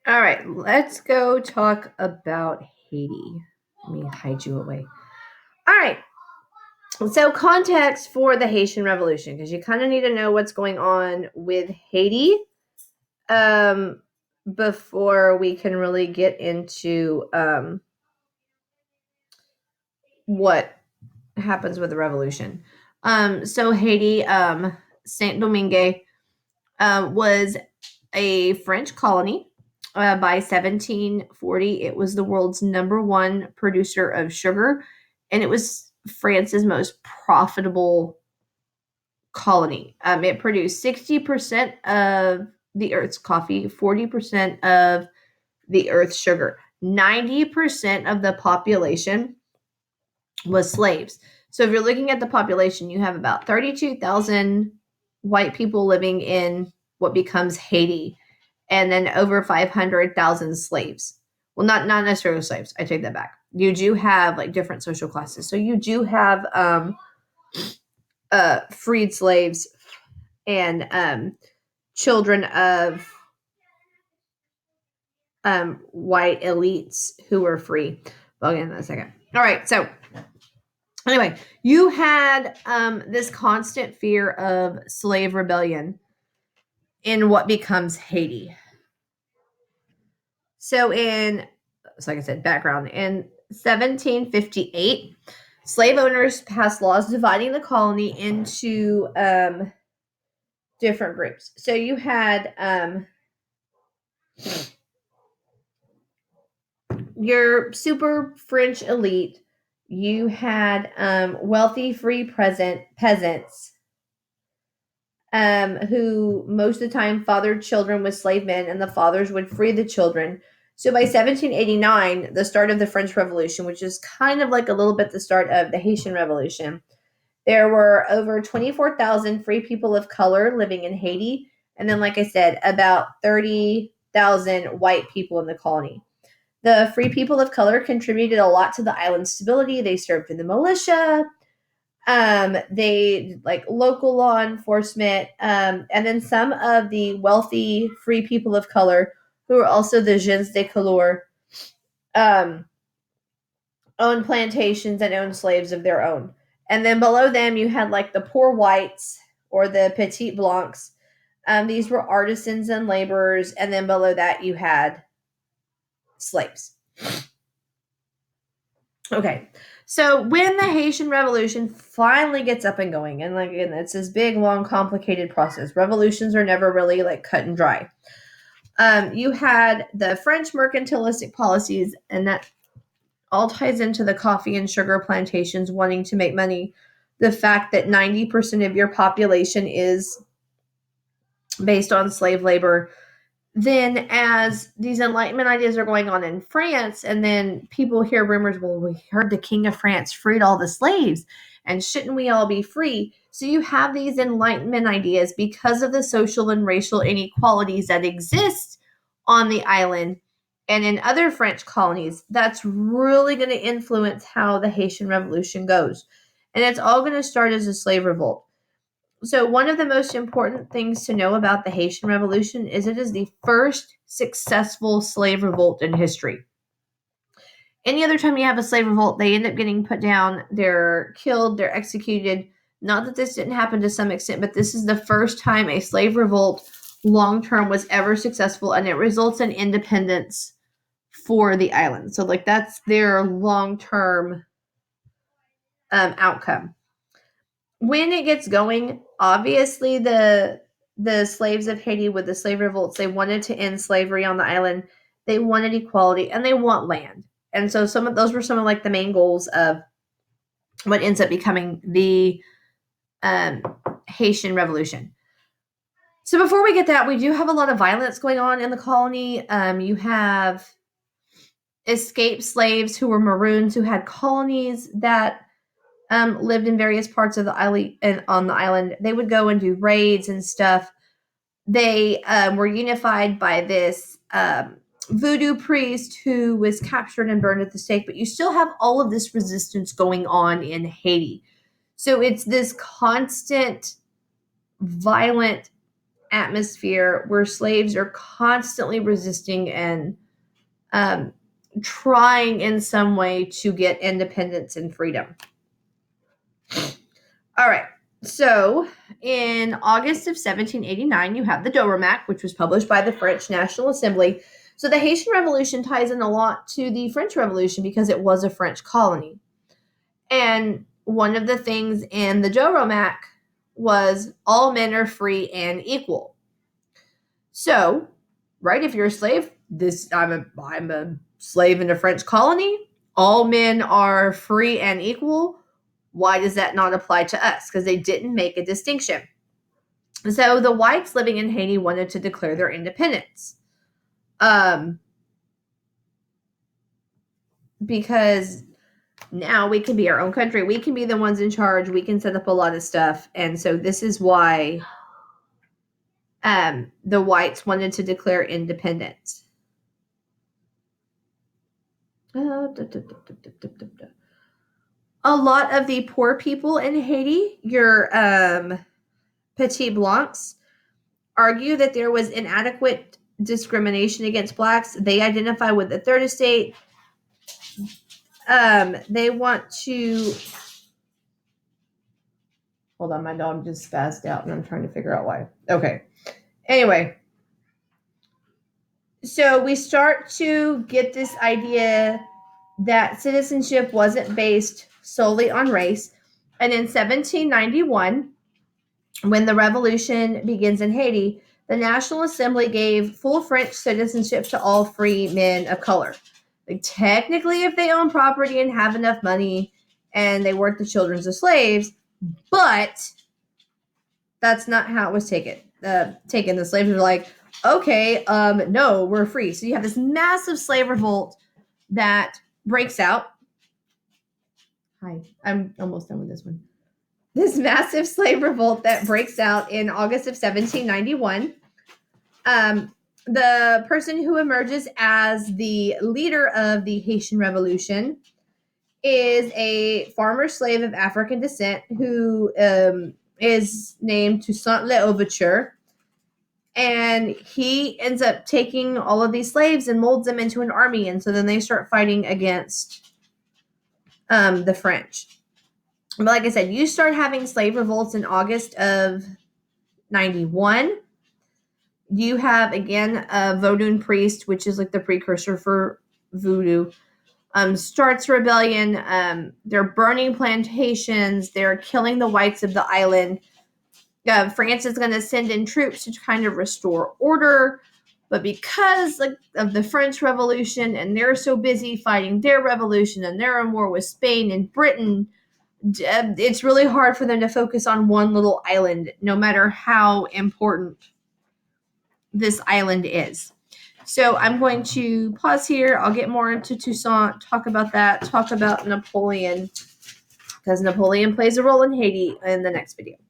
All right, let's go talk about Haiti. Let me hide you away. All right, so context for the Haitian Revolution, because you kind of need to know what's going on with Haiti um, before we can really get into what happens with the revolution. So Haiti, Saint Domingue, was a French colony. By 1740, it was the world's number one producer of sugar, and it was France's most profitable colony. It produced 60% of the Earth's coffee, 40% of the Earth's sugar. 90% of the population was slaves. So if you're looking at the population, you have about 32,000 white people living in what becomes Haiti, and then over 500,000 slaves. Well, not necessarily slaves. I take that back. You do have like different social classes. So you do have freed slaves and children of white elites who were free. I'll get in a second. All right, so anyway, you had this constant fear of slave rebellion in what becomes Haiti. So like I said, background in 1758, slave owners passed laws dividing the colony into different groups. So you had your super French elite, you had wealthy free peasants who most of the time fathered children with slave men, and the fathers would free the children. So by 1789, the start of the French Revolution, which is kind of like a little bit the start of the Haitian Revolution, there were over 24,000 free people of color living in Haiti. And then, like I said, about 30,000 white people in the colony. The free people of color contributed a lot to the island's stability. They served in the militia. They like local law enforcement, and then some of the wealthy free people of color who were also the gens de couleur, um, owned plantations and owned slaves of their own. And then below them, you had like the poor whites or the petit blancs. These were artisans and laborers, and then below that, you had slaves. Okay, so when the Haitian Revolution finally gets up and going, and like again, it's this big, long, complicated process. Revolutions are never really like cut and dry. You had the French mercantilistic policies, and that all ties into the coffee and sugar plantations wanting to make money. The fact that 90% of your population is based on slave labor. Then, as these Enlightenment ideas are going on in France, and then people hear rumors, well, we heard the King of France freed all the slaves, and shouldn't we all be free? So, you have these Enlightenment ideas because of the social and racial inequalities that exist on the island and in other French colonies. That's really going to influence how the Haitian Revolution goes. And it's all going to start as a slave revolt. So, one of the most important things to know about the Haitian Revolution is it is the first successful slave revolt in history. Any other time you have a slave revolt, they end up getting put down, they're killed, they're executed. Not that this didn't happen to some extent, but this is the first time a slave revolt long term was ever successful, and it results in independence for the island. So, like, that's their long term outcome. When it gets going, obviously the slaves of Haiti with the slave revolts, they wanted to end slavery on the island. They wanted equality and they want land. And so some of those were some of like the main goals of what ends up becoming the um, Haitian Revolution. So before we get that, we do have a lot of violence going on in the colony. You have escaped slaves who were maroons who had colonies that lived in various parts of the island and on the island. They would go and do raids and stuff. They were unified by this voodoo priest who was captured and burned at the stake. But you still have all of this resistance going on in Haiti. So it's this constant, violent atmosphere where slaves are constantly resisting and trying in some way to get independence and freedom. All right. So in August of 1789, you have the Dover Act, which was published by the French National Assembly. So the Haitian Revolution ties in a lot to the French Revolution because it was a French colony. And one of the things in the Dover Act was all men are free and equal. So, right, if you're a slave, I'm a slave in a French colony. All men are free and equal. Why does that not apply to us? Because they didn't make a distinction. So the whites living in Haiti wanted to declare their independence. Because now we can be our own country. We can be the ones in charge. We can set up a lot of stuff. And so this is why the whites wanted to declare independence. A lot of the poor people in Haiti, your Petit Blancs, argue that there was inadequate discrimination against blacks. They identify with the third estate. They want to... Hold on, my dog just spazzed out and I'm trying to figure out why. Okay. Anyway. So we start to get this idea that citizenship wasn't based solely on race. And in 1791, when the revolution begins in Haiti, the National Assembly gave full French citizenship to all free men of color. Like, technically, if they own property and have enough money and they weren't the children of slaves, but that's not how it was taken. The slaves were like, okay, no, we're free. So you have this massive slave revolt that breaks out. Hi, I'm almost done with this one. This massive slave revolt that breaks out in August of 1791. The person who emerges as the leader of the Haitian Revolution is a farmer slave of African descent who is named Toussaint L'Ouverture. And he ends up taking all of these slaves and molds them into an army. And so then they start fighting against the French. But like I said, you start having slave revolts in August of 91. You have, again, a Vodun priest, which is like the precursor for voodoo, starts rebellion. They're burning plantations. They're killing the whites of the island. France is going to send in troops to kind of restore order. But because of the French Revolution, and they're so busy fighting their revolution, and they're in war with Spain and Britain, it's really hard for them to focus on one little island, no matter how important this island is. So I'm going to pause here. I'll get more into Toussaint, talk about that, talk about Napoleon, because Napoleon plays a role in Haiti in the next video.